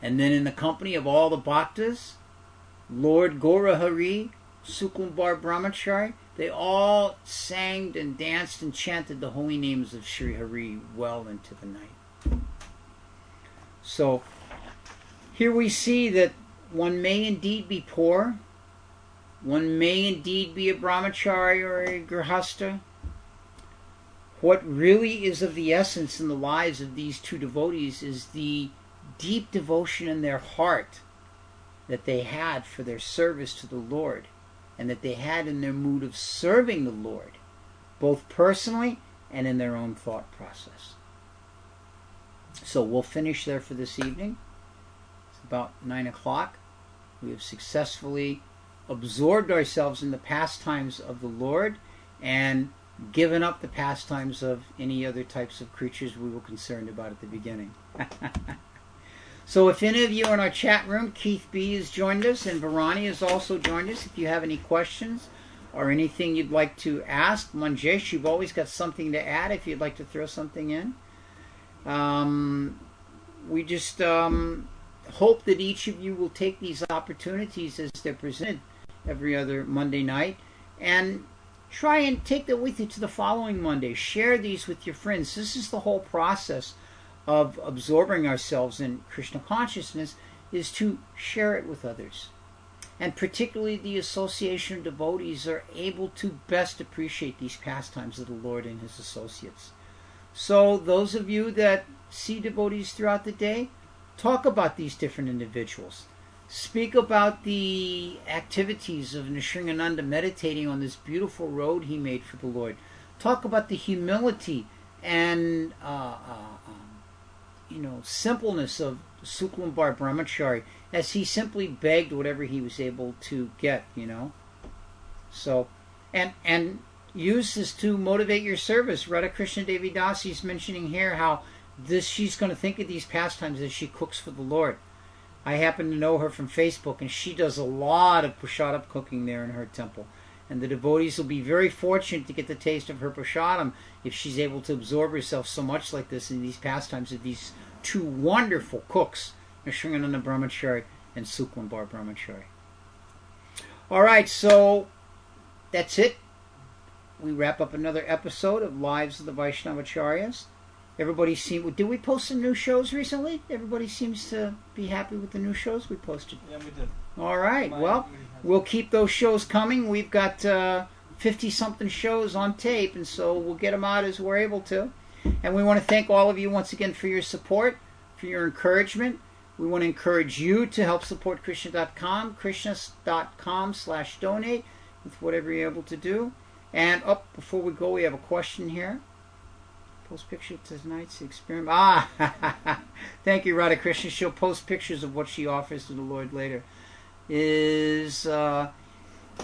And then in the company of all the bhaktas, Lord Gaurahari, Suklambar Brahmacari, they all sang and danced and chanted the holy names of Sri Hari well into the night. So here we see that one may indeed be poor, one may indeed be a brahmachari or a grihastha. What really is of the essence in the lives of these two devotees is the deep devotion in their heart that they had for their service to the Lord, and that they had in their mood of serving the Lord, both personally and in their own thought process. So we'll finish there for this evening. It's about 9 o'clock. We have successfully absorbed ourselves in the pastimes of the Lord and given up the pastimes of any other types of creatures we were concerned about at the beginning. So if any of you are in our chat room, Keith B. has joined us and Varani has also joined us. If you have any questions or anything you'd like to ask, Manjesh, you've always got something to add if you'd like to throw something in. We just hope that each of you will take these opportunities as they're presented every other Monday night and try and take that with you to the following Monday. Share these with your friends. This is the whole process of absorbing ourselves in Krishna consciousness, is to share it with others. And particularly the association of devotees are able to best appreciate these pastimes of the Lord and His associates. So those of you that see devotees throughout the day, talk about these different individuals. Speak about the activities of Nrsimhananda meditating on this beautiful road he made for the Lord. Talk about the humility and simpleness of Suklambar Brahmacari as he simply begged whatever he was able to get, So, and use this to motivate your service. Radha Krishna Devi Dasi is mentioning here how she's going to think of these pastimes as she cooks for the Lord. I happen to know her from Facebook, and she does a lot of prasadam cooking there in her temple. And the devotees will be very fortunate to get the taste of her prasadam if she's able to absorb herself so much like this in these pastimes of these two wonderful cooks, Nrsimhananda Brahmacari and Suklambar Brahmacari. All right, so that's it. We wrap up another episode of Lives of the Vaishnavacharyas. Everybody did we post some new shows recently? Everybody seems to be happy with the new shows we posted. Yeah, we did. All right. Well, we'll keep those shows coming. We've got 50-something shows on tape, and so we'll get them out as we're able to. And we want to thank all of you once again for your support, for your encouragement. We want to encourage you to help support Krishna.com, krishna.com/donate with whatever you're able to do. And before we go, we have a question here. Post picture of tonight's experiment. Thank you, Radha Krishna. She'll post pictures of what she offers to the Lord later. Aiden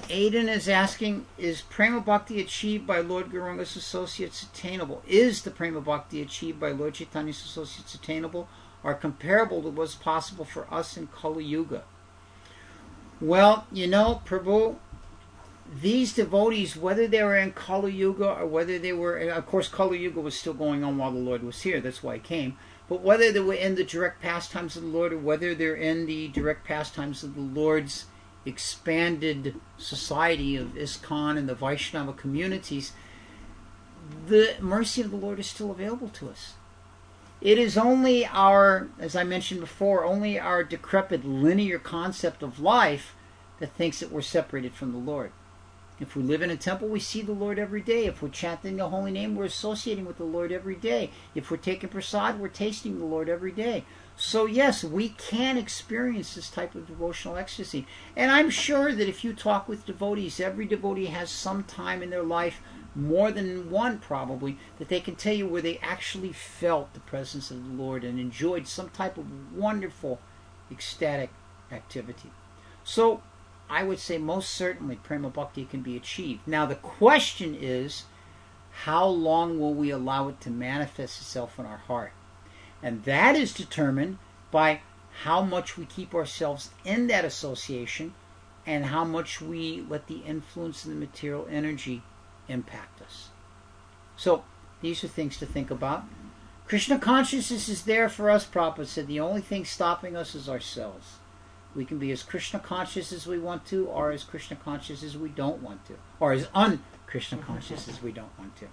is asking, is Prema Bhakti achieved by Lord Gauranga's associates attainable? Is the Prema Bhakti achieved by Lord Chaitanya's associates attainable or comparable to what's possible for us in Kali Yuga? Well, Prabhu, these devotees, whether they were in Kali Yuga or whether they were, of course Kali Yuga was still going on while the Lord was here, that's why he came, but whether they were in the direct pastimes of the Lord or whether they're in the direct pastimes of the Lord's expanded society of ISKCON and the Vaishnava communities, the mercy of the Lord is still available to us. It is only our, as I mentioned before, only our decrepit linear concept of life that thinks that we're separated from the Lord. If we live in a temple, we see the Lord every day. If we're chanting the holy name, we're associating with the Lord every day. If we're taking prasad, we're tasting the Lord every day. So yes, we can experience this type of devotional ecstasy. And I'm sure that if you talk with devotees, every devotee has some time in their life, more than one probably, that they can tell you where they actually felt the presence of the Lord and enjoyed some type of wonderful, ecstatic activity. So I would say most certainly Prema Bhakti can be achieved. Now the question is, how long will we allow it to manifest itself in our heart? And that is determined by how much we keep ourselves in that association and how much we let the influence of the material energy impact us. So These are things to think about. Krishna consciousness is there for us. Prabhupada said the only thing stopping us is ourselves. We can be as Krishna conscious as we want to, or as Krishna conscious as we don't want to, or as un-Krishna conscious as we don't want to.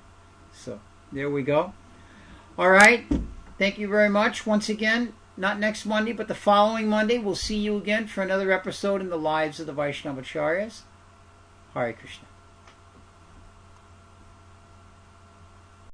So, there we go. All right. Thank you very much. Once again, not next Monday, but the following Monday, we'll see you again for another episode in the Lives of the Vaishnava Acharyas. Hare Krishna.